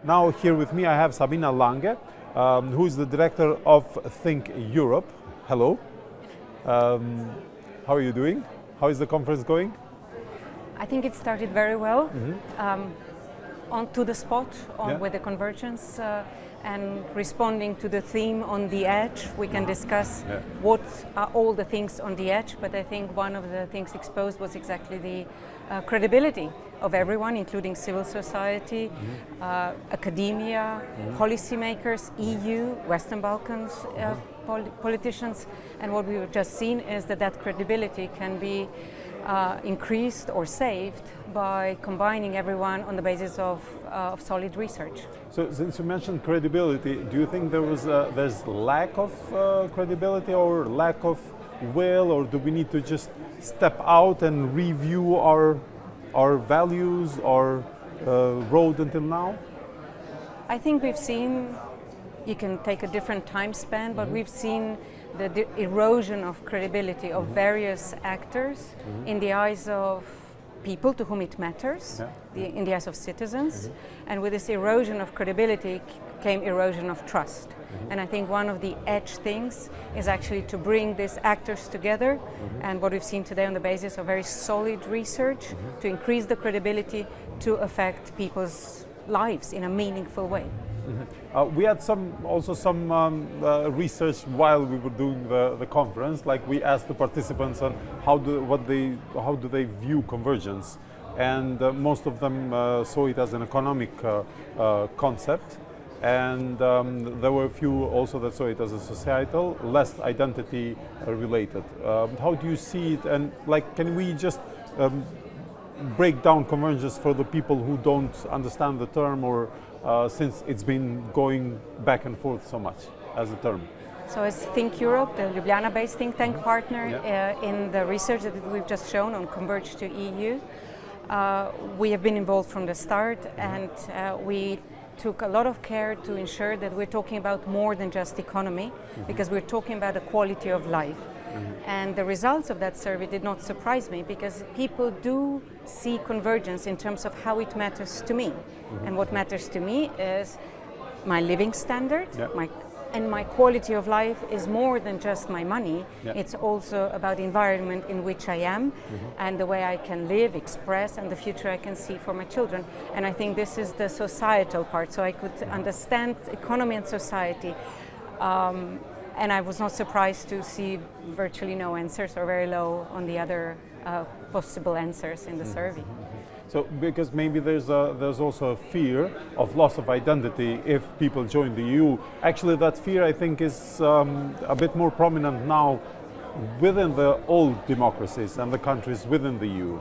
Now here with me I have Sabina Lange, who is the director of Think Europe. Hello. How are you doing? How is the conference going? I think it started very well. On to the spot with the convergence and responding to the theme on the edge. We can discuss what are all the things on the edge, but I think one of the things exposed was exactly the credibility of everyone, including civil society, academia, policymakers, EU, Western Balkans politicians, and what we've just seen is that credibility can be increased or saved by combining everyone on the basis of solid research. So, since you mentioned credibility, do you think there's lack of credibility or lack of will, or do we need to just step out and review our values, our road until now? I think we've seen, you can take a different time span, but we've seen the erosion of credibility of various actors in the eyes of people to whom it matters, in the eyes of citizens. And with this erosion of credibility came erosion of trust. And I think one of the edge things is actually to bring these actors together, and what we've seen today on the basis of very solid research to increase the credibility to affect people's lives in a meaningful way. We had some research while we were doing the conference. Like, we asked the participants on how do they view convergence, and most of them saw it as an economic concept, and there were a few also that saw it as a societal, less identity related. How do you see it? And like, can we just break down convergence for the people who don't understand the term, or since it's been going back and forth so much as a term? So as Think Europe, the Ljubljana-based think tank partner in the research that we've just shown on Converge to EU, we have been involved from the start, and we took a lot of care to ensure that we're talking about more than just economy, because we're talking about the quality of life. And the results of that survey did not surprise me, because people do see convergence in terms of how it matters to me. And what matters to me is my living standard, my quality of life is more than just my money. It's also about the environment in which I am, and the way I can live, express, and the future I can see for my children. And I think this is the societal part, so I could understand economy and society. And I was not surprised to see virtually no answers, or very low on the other possible answers in the survey. So, because maybe there's also a fear of loss of identity if people join the EU. Actually, that fear, I think, is a bit more prominent now within the old democracies and the countries within the EU.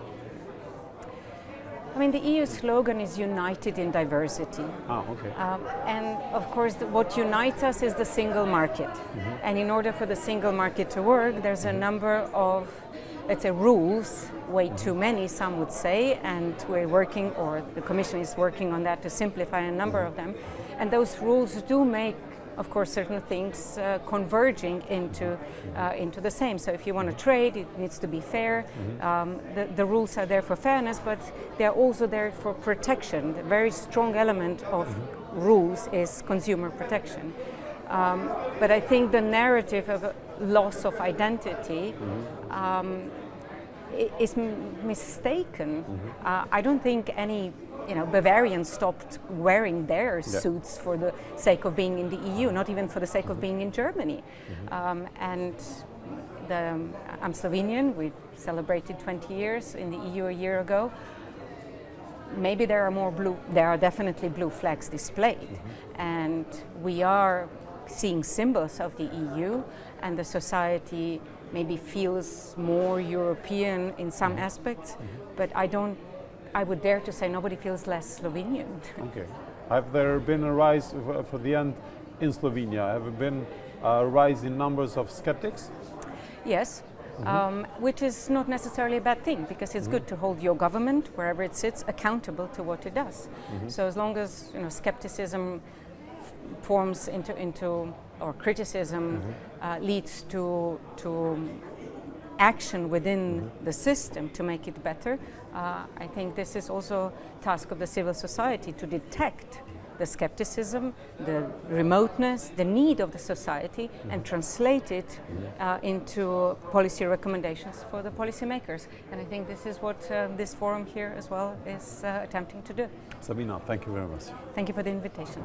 I mean, the EU slogan is united in diversity. And of course, what unites us is the single market. And in order for the single market to work, there's a number of, let's say, rules, way too many, some would say, and we're working, or the Commission is working on that to simplify a number of them. And those rules do make, of course, certain things converging into the same. So if you want to trade, it needs to be fair. The rules are there for fairness, but they're also there for protection. The very strong element of rules is consumer protection. But I think the narrative of loss of identity is mistaken. I don't think any Bavarians stopped wearing their suits for the sake of being in the EU, not even for the sake of being in Germany. And I'm Slovenian. We celebrated 20 years in the EU a year ago. Maybe there are definitely blue flags displayed, and we are seeing symbols of the EU, and the society maybe feels more European in some aspects, but I would dare to say nobody feels less Slovenian. Okay. Have there been a rise for the end in Slovenia? Have there been a rise in numbers of skeptics? Yes, which is not necessarily a bad thing, because it's good to hold your government, wherever it sits, accountable to what it does. So as long as skepticism forms into or criticism leads to action within the system to make it better, I think this is also a task of the civil society to detect the skepticism, the remoteness, the need of the society, and translate it into policy recommendations for the policymakers. And I think this is what this forum here as well is attempting to do. Sabina, thank you very much. Thank you for the invitation.